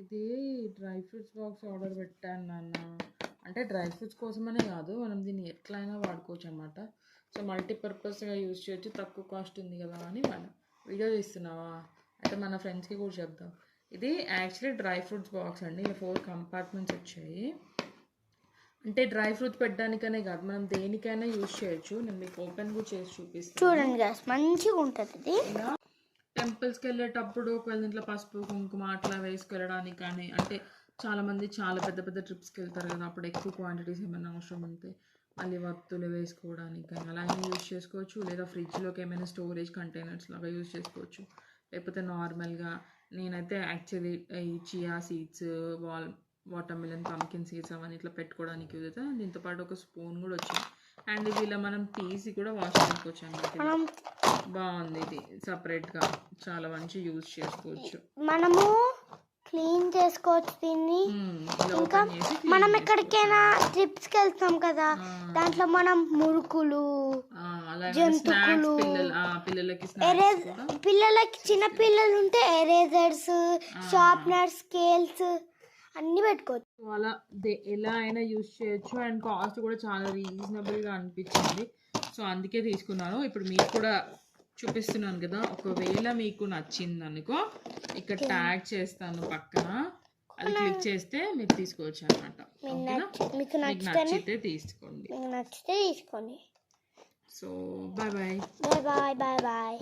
ఇది dry fruits box order పెట్టాను నాన్న. అంటే డ్రై ఫ్రూట్స్ కోసమనే కాదు, మనం దీన్ని ఎట్లయినా వాడుకోవచ్చు అనమాట. సో మల్టీపర్పస్గా యూజ్ చేయొచ్చు, తక్కువ కాస్ట్ ఉంది కదా అని మనం వీడియో తీస్తున్నావా అయితే మన ఫ్రెండ్స్కి కూడా చెప్దాం. ఇది యాక్చువల్లీ డ్రై ఫ్రూట్స్ బాక్స్ అండి. ఇలా 4 కంపార్ట్మెంట్స్ వచ్చాయి. అంటే డ్రై ఫ్రూట్స్ పెట్టడానికనే కాదు, మనం దేనికైనా యూజ్ చేయొచ్చు. నేను మీకు ఓపెన్ కూడా చేసి చూపిస్తాను. చూడండి గాయ్స్, మంచిగా ఉంటుంది. ఇలా టెంపుల్స్కి వెళ్ళేటప్పుడు ఒకవేళ ఇంట్లో పసుపు కుంకుమ అట్లా వేసుకెళ్ళడానికి కానీ, అంటే చాలామంది చాలా పెద్ద పెద్ద ట్రిప్స్కి వెళ్తారు కదా, అప్పుడు ఎక్కువ క్వాంటిటీస్ ఏమైనా అవసరం ఉంటే మళ్ళీ వత్తులు వేసుకోవడానికి కానీ అలా యూజ్ చేసుకోవచ్చు. లేదా ఫ్రిడ్జ్లోకి ఏమైనా స్టోరేజ్ కంటైనర్స్ లాగా యూజ్ చేసుకోవచ్చు. లేకపోతే నార్మల్గా నేనైతే యాక్చువల్లీ ఈ chia seeds, water melon, pumpkin seeds అవన్నీ ఇట్లా పెట్టుకోవడానికి యూజ్ అవుతాయి. దీంతో పాటు ఒక స్పూన్ కూడా వచ్చింది. అండ్ ఇది ఇలా మనం తీసి కూడా వాష్ చేసుకోవచ్చు అన్నమాట. బాగుంది ఇది సపరేట్గా, చాలా మంచి యూజ్ చేసుకోవచ్చు. మనము క్లీన్ చేసుకోవచ్చు దీన్ని. ఇంకా మనం ఎక్కడికైనా ట్రిప్స్కి వెళ్తాం కదా, దాంట్లో మనం మురుకులు, జంతువులు, పిల్లలకి చిన్న పిల్లలు ఉంటే ఎరేజర్స్, షార్ప్నర్స్, స్కేల్స్ అన్నీ పెట్టుకోవచ్చు. అలా ఎలా అయినా యూజ్ చేయొచ్చు. అండ్ కాస్ట్ కూడా చాలా రీజనబుల్గా అనిపించింది. సో అందుకే తీసుకున్నాను. ఇప్పుడు మీకు కూడా చూపిస్తున్నాను కదా, ఒకవేళ మీకు నచ్చింది అనుకో ఇక్కడ ట్యాగ్ చేస్తాను పక్కన, అది క్లిక్ చేస్తే మీరు తీసుకోవచ్చు అనమాట. మీకు నచ్చితే తీసుకోండి. So bye bye. Bye bye bye bye.